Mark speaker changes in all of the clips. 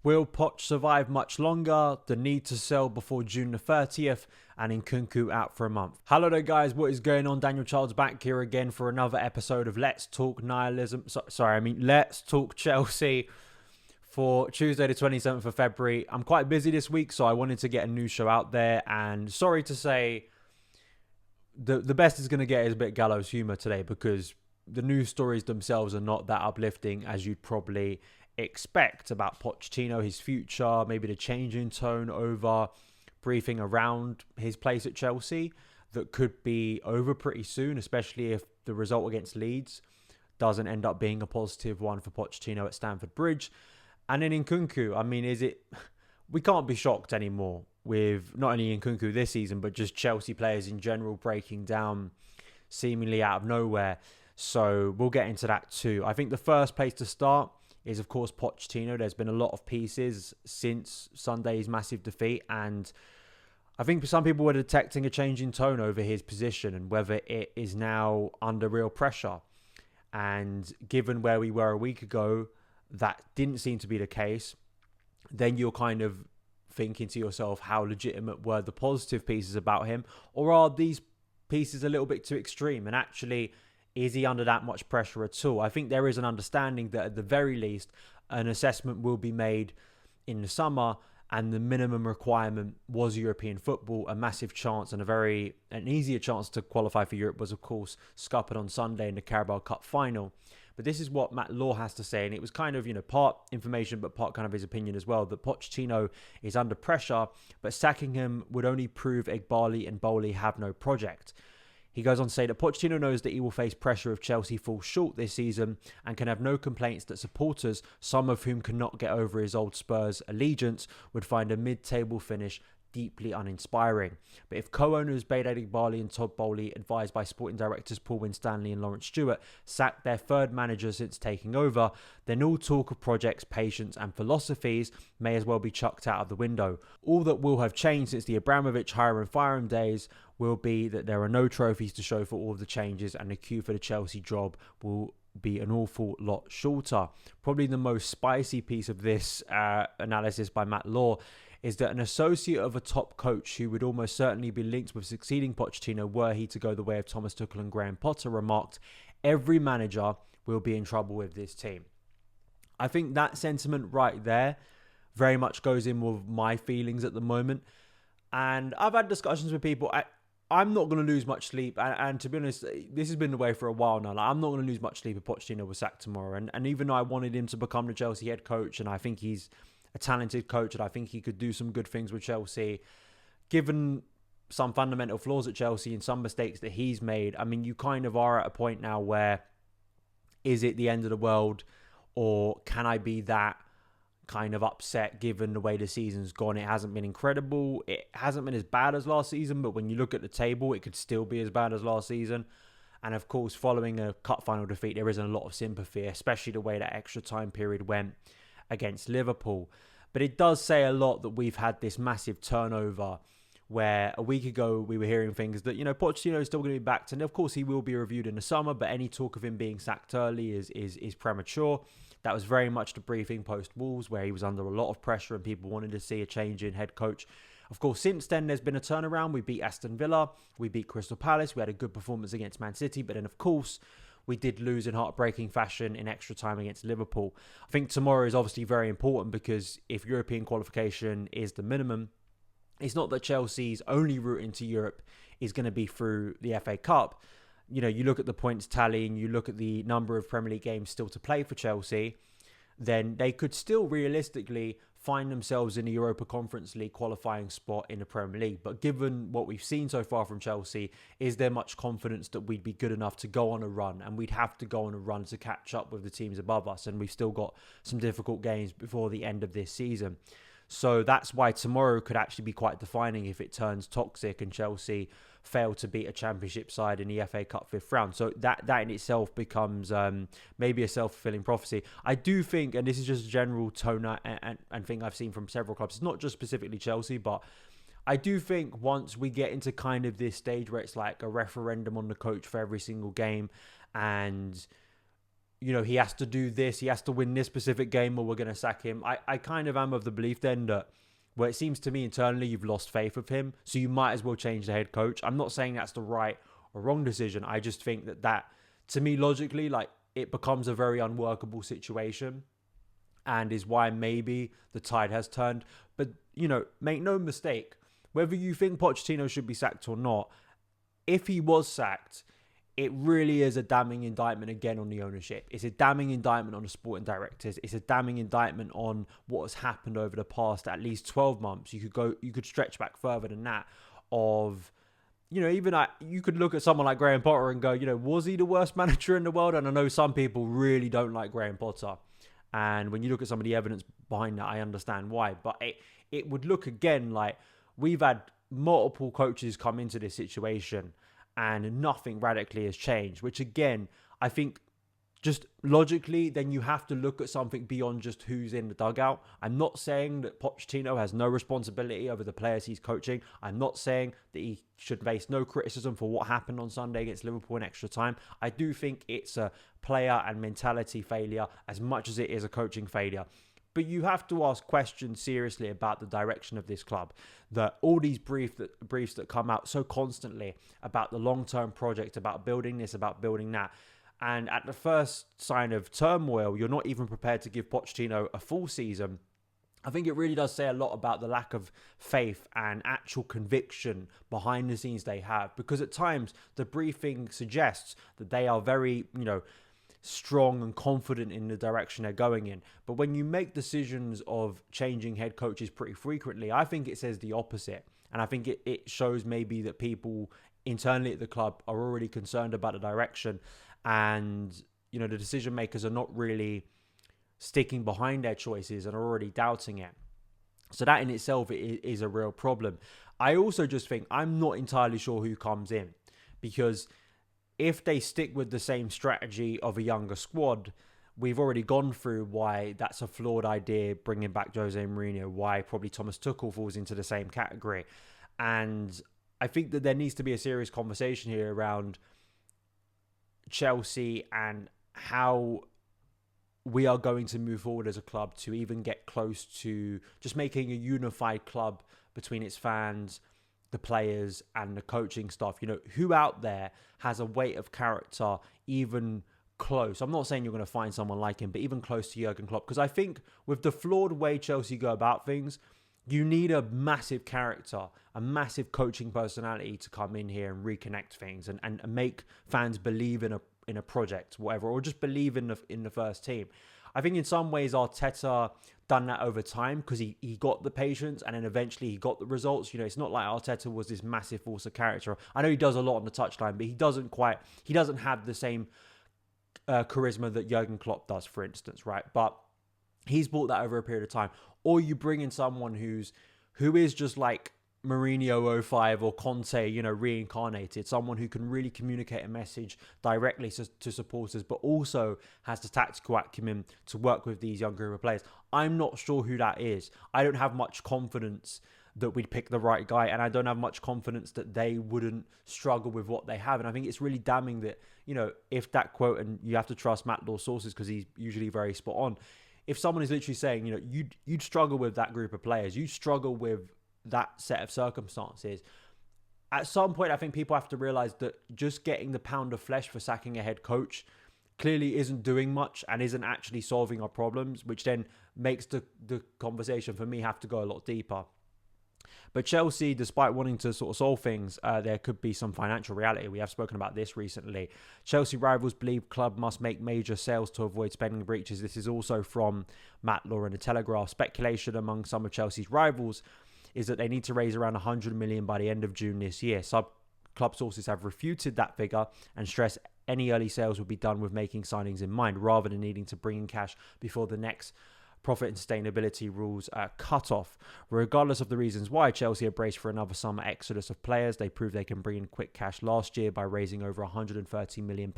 Speaker 1: Will Poch survive much longer? The need to sell before June the 30th, and Nkunku out for a month. Hello there, guys. What is going on? Daniel Childs back here again for another episode of Let's Talk Nihilism. Let's Talk Chelsea for Tuesday the 27th of February. I'm quite busy this week, so I wanted to get a new show out there. And sorry to say, the best is going to get is a bit gallows humor today, because the news stories themselves are not that uplifting as you'd probably expect about Pochettino, his future, maybe the change in tone over briefing around his place at Chelsea that could be over pretty soon, especially if the result against Leeds doesn't end up being a positive one for Pochettino at Stamford Bridge. And then Nkunku, I mean, we can't be shocked anymore with not only Nkunku this season, but just Chelsea players in general breaking down seemingly out of nowhere. So we'll get into that too. I think the first place to start is, of course, Pochettino. There's been a lot of pieces since Sunday's massive defeat, and I think some people were detecting a change in tone over his position and whether it is now under real pressure. And given where we were a week ago, that didn't seem to be the case. Then you're kind of thinking to yourself, how legitimate were the positive pieces about him? Or are these pieces a little bit too extreme? And actually, is he under that much pressure at all? I think there is an understanding that at the very least, an assessment will be made in the summer, and the minimum requirement was European football. A massive chance and an easier chance to qualify for Europe was, of course, scuppered on Sunday in the Carabao Cup final. But this is what Matt Law has to say, and it was kind of, part information, but part kind of his opinion as well, that Pochettino is under pressure, but sacking him would only prove Hyperbole and Bowley have no project. He goes on to say that Pochettino knows that he will face pressure if Chelsea fall short this season and can have no complaints that supporters, some of whom cannot get over his old Spurs allegiance, would find a mid-table finish deeply uninspiring. But if co-owners Beid Hyperbole and Todd Bowley, advised by sporting directors Paul Winstanley and Lawrence Stewart, sacked their third manager since taking over, then all talk of projects, patience and philosophies may as well be chucked out of the window. All that will have changed since the Abramovich hire and fire him days will be that there are no trophies to show for all of the changes, and the queue for the Chelsea job will be an awful lot shorter. Probably the most spicy piece of this analysis by Matt Law is that an associate of a top coach who would almost certainly be linked with succeeding Pochettino were he to go the way of Thomas Tuchel and Graham Potter remarked, every manager will be in trouble with this team. I think that sentiment right there very much goes in with my feelings at the moment. And I've had discussions with people. I'm not going to lose much sleep. And to be honest, this has been the way for a while now. I'm not going to lose much sleep if Pochettino was sacked tomorrow. And even though I wanted him to become the Chelsea head coach, and I think he's a talented coach, and I think he could do some good things with Chelsea, given some fundamental flaws at Chelsea and some mistakes that he's made, I mean, you kind of are at a point now where, is it the end of the world, or can I be that kind of upset given the way the season's gone? It hasn't been incredible. It hasn't been as bad as last season, but when you look at the table, it could still be as bad as last season. And of course, following a cup final defeat, there isn't a lot of sympathy, especially the way that extra time period went against Liverpool. But it does say a lot that we've had this massive turnover, where a week ago we were hearing things that, Pochettino is still going to be backed, and of course he will be reviewed in the summer, but any talk of him being sacked early is premature. That was very much the briefing post-Wolves, where he was under a lot of pressure and people wanted to see a change in head coach. Of course, since then, there's been a turnaround. We beat Aston Villa, we beat Crystal Palace, we had a good performance against Man City, but then of course we did lose in heartbreaking fashion in extra time against Liverpool. I think tomorrow is obviously very important, because if European qualification is the minimum, it's not that Chelsea's only route into Europe is going to be through the FA Cup. You look at the points tally and you look at the number of Premier League games still to play for Chelsea, then they could still realistically find themselves in the Europa Conference League qualifying spot in the Premier League. But given what we've seen so far from Chelsea, is there much confidence that we'd be good enough to go on a run? And we'd have to go on a run to catch up with the teams above us. And we've still got some difficult games before the end of this season. So that's why tomorrow could actually be quite defining if it turns toxic and Chelsea fail to beat a championship side in the FA Cup fifth round. So that in itself becomes maybe a self-fulfilling prophecy. I do think, and this is just a general tone and thing I've seen from several clubs, it's not just specifically Chelsea, but I do think once we get into kind of this stage where it's like a referendum on the coach for every single game, and he has to do this, he has to win this specific game or we're going to sack him. I kind of am of the belief then that, well, it seems to me internally you've lost faith of him, so you might as well change the head coach. I'm not saying that's the right or wrong decision. I just think that to me, logically, like, it becomes a very unworkable situation and is why maybe the tide has turned. But, make no mistake, whether you think Pochettino should be sacked or not, if he was sacked, it really is a damning indictment again on the ownership. It's a damning indictment on the sporting directors. It's a damning indictment on what has happened over the past at least 12 months. You could stretch back further than that of, you could look at someone like Graham Potter and go, was he the worst manager in the world? And I know some people really don't like Graham Potter. And when you look at some of the evidence behind that, I understand why. But it would look again like we've had multiple coaches come into this situation and nothing radically has changed, which again, I think just logically, then you have to look at something beyond just who's in the dugout. I'm not saying that Pochettino has no responsibility over the players he's coaching. I'm not saying that he should face no criticism for what happened on Sunday against Liverpool in extra time. I do think it's a player and mentality failure as much as it is a coaching failure. But you have to ask questions seriously about the direction of this club. That all these briefs that come out so constantly about the long-term project, about building this, about building that. And at the first sign of turmoil, you're not even prepared to give Pochettino a full season. I think it really does say a lot about the lack of faith and actual conviction behind the scenes they have. Because at times, the briefing suggests that they are very, strong and confident in the direction they're going in. But when you make decisions of changing head coaches pretty frequently, I think it says the opposite. And I think it shows maybe that people internally at the club are already concerned about the direction. And, the decision makers are not really sticking behind their choices and are already doubting it. So that in itself is a real problem. I also just think I'm not entirely sure who comes in, because if they stick with the same strategy of a younger squad, we've already gone through why that's a flawed idea, bringing back Jose Mourinho, why probably Thomas Tuchel falls into the same category. And I think that there needs to be a serious conversation here around Chelsea and how we are going to move forward as a club to even get close to just making a unified club between its fans, the players and the coaching staff. Who out there has a weight of character even close? I'm not saying you're going to find someone like him, but even close to Jurgen Klopp. Because I think with the flawed way Chelsea go about things, you need a massive character, a massive coaching personality to come in here and reconnect things and make fans believe in a project, whatever, or just believe in the first team. I think in some ways Arteta done that over time because he got the patience and then eventually he got the results. It's not like Arteta was this massive force of character. I know he does a lot on the touchline, but he doesn't have the same charisma that Jurgen Klopp does, for instance, right? But he's brought that over a period of time. Or you bring in someone who is just like Mourinho 05 or Conte, reincarnated, someone who can really communicate a message directly to supporters, but also has the tactical acumen to work with these young group of players. I'm not sure who that is. I don't have much confidence that we'd pick the right guy, and I don't have much confidence that they wouldn't struggle with what they have. And I think it's really damning that, if that quote, and you have to trust Matt Law's sources because he's usually very spot on, if someone is literally saying, you'd struggle with that group of players, you struggle with that set of circumstances, at some point I think people have to realize that just getting the pound of flesh for sacking a head coach clearly isn't doing much and isn't actually solving our problems, which then makes the conversation for me have to go a lot deeper. But Chelsea, despite wanting to sort of solve things, there could be some financial reality. We have spoken about this recently. Chelsea rivals believe club must make major sales to avoid spending breaches. This is also from Matt Law in The Telegraph. Speculation among some of Chelsea's rivals is that they need to raise around 100 million by the end of June this year. Club sources have refuted that figure and stress any early sales would be done with making signings in mind rather than needing to bring in cash before the next profit and sustainability rules cut off. Regardless of the reasons why Chelsea are braced for another summer exodus of players, they proved they can bring in quick cash last year by raising over £130 million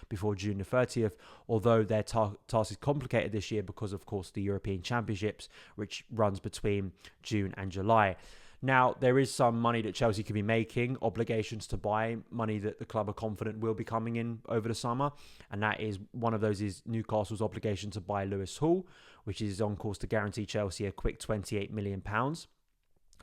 Speaker 1: before June the 30th, although their task is complicated this year because, of course, the European Championships, which runs between June and July. Now, there is some money that Chelsea could be making, obligations to buy, money that the club are confident will be coming in over the summer. And that is one of those is Newcastle's obligation to buy Lewis Hall, which is on course to guarantee Chelsea a quick £28 million.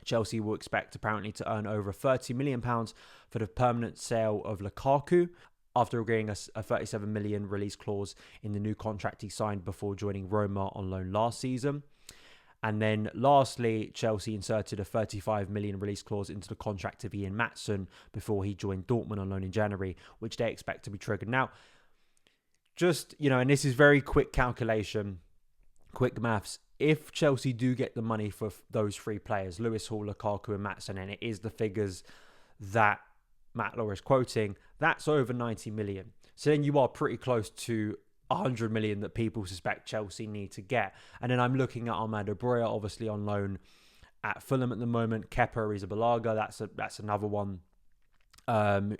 Speaker 1: Chelsea will expect apparently to earn over £30 million for the permanent sale of Lukaku, after agreeing a £37 million release clause in the new contract he signed before joining Roma on loan last season. And then lastly, Chelsea inserted a £35 million release clause into the contract of Ian Maatsen before he joined Dortmund on loan in January, which they expect to be triggered. Now, just, and this is very quick calculation, quick maths. If Chelsea do get the money for those three players, Lewis Hall, Lukaku and Maatsen, and it is the figures that Matt Law is quoting, that's over 90 million. So then you are pretty close to 100 million that people suspect Chelsea need to get. And then I'm looking at Armando Broja, obviously on loan at Fulham at the moment. Kepa Arrizabalaga, that's another one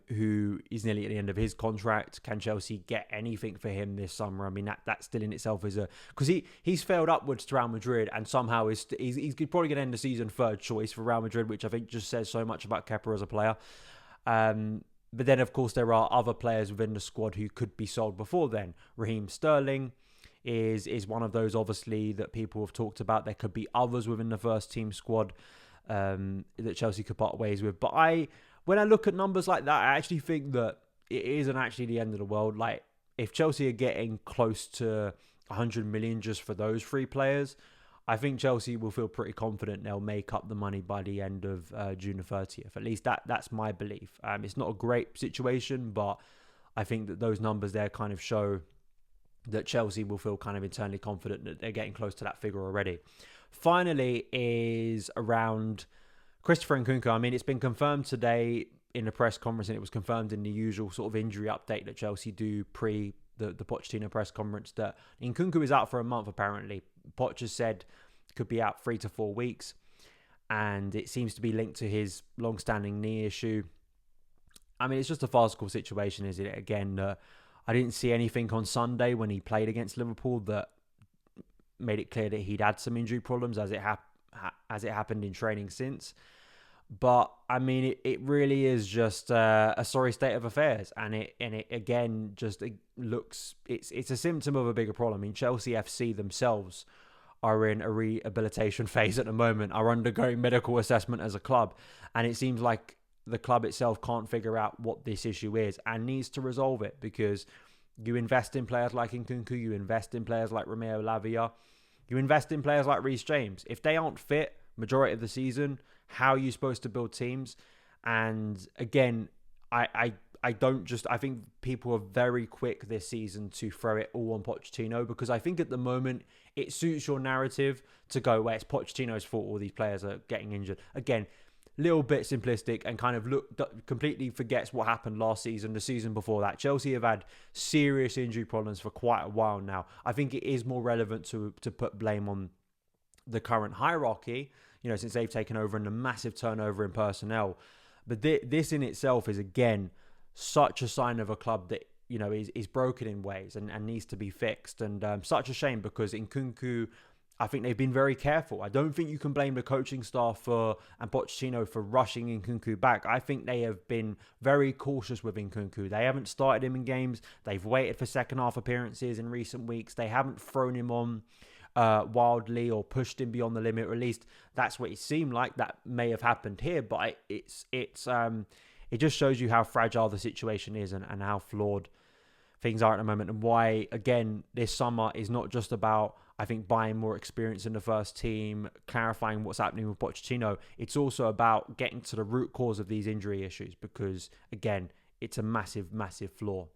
Speaker 1: who is nearly at the end of his contract. Can Chelsea get anything for him this summer? I mean, that still in itself is because he's failed upwards to Real Madrid, and somehow he's probably going to end the season third choice for Real Madrid, which I think just says so much about Kepa as a player. But then, of course, there are other players within the squad who could be sold before then. Raheem Sterling is one of those, obviously, that people have talked about. There could be others within the first team squad that Chelsea could part ways with. But when I look at numbers like that, I actually think that it isn't actually the end of the world. Like, if Chelsea are getting close to 100 million just for those three players, I think Chelsea will feel pretty confident they'll make up the money by the end of June the 30th. At least that's my belief. It's not a great situation, but I think that those numbers there kind of show that Chelsea will feel kind of internally confident that they're getting close to that figure already. Finally is around Christopher Nkunku. I mean, it's been confirmed today in a press conference, and it was confirmed in the usual sort of injury update that Chelsea do pre the Pochettino press conference, that Nkunku is out for a month apparently. Poch has said could be out 3 to 4 weeks, and it seems to be linked to his long-standing knee issue. I mean, it's just a farcical situation, isn't it? Again, I didn't see anything on Sunday when he played against Liverpool that made it clear that he'd had some injury problems as it happened in training since. But I mean, it really is just a sorry state of affairs, and it again just looks it's a symptom of a bigger problem. I mean, Chelsea FC themselves are in a rehabilitation phase at the moment, are undergoing medical assessment as a club, and it seems like the club itself can't figure out what this issue is and needs to resolve it, because you invest in players like Nkunku, you invest in players like Romeo Lavia, you invest in players like Reece James. If they aren't fit majority of the season, how are you supposed to build teams? And again, I think people are very quick this season to throw it all on Pochettino, because I think at the moment it suits your narrative to go where it's Pochettino's fault all these players are getting injured. Again, little bit simplistic and kind of completely forgets what happened last season, the season before that. Chelsea have had serious injury problems for quite a while now. I think it is more relevant to put blame on the current hierarchy, since they've taken over, and a massive turnover in personnel. But this in itself is, again, such a sign of a club that, is broken in ways and needs to be fixed. And such a shame, because Nkunku, I think they've been very careful. I don't think you can blame the coaching staff and Pochettino for rushing Nkunku back. I think they have been very cautious with Nkunku. They haven't started him in games. They've waited for second half appearances in recent weeks. They haven't thrown him on wildly or pushed him beyond the limit, or at least that's what it seemed like that may have happened here. But it just shows you how fragile the situation is and how flawed things are at the moment, and why, again, this summer is not just about, I think, buying more experience in the first team, clarifying what's happening with Pochettino. It's also about getting to the root cause of these injury issues, because, again, it's a massive, massive flaw.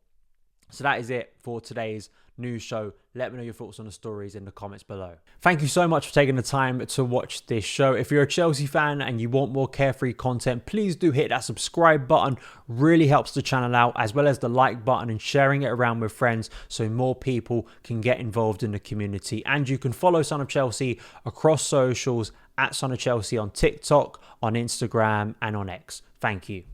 Speaker 1: So that is it for today's news show. Let me know your thoughts on the stories in the comments below. Thank you so much for taking the time to watch this show. If you're a Chelsea fan and you want more carefree content, please do hit that subscribe button. Really helps the channel out, as well as the like button and sharing it around with friends so more people can get involved in the community. And you can follow Son of Chelsea across socials at SonOfChelsea on TikTok, on Instagram and on X. Thank you.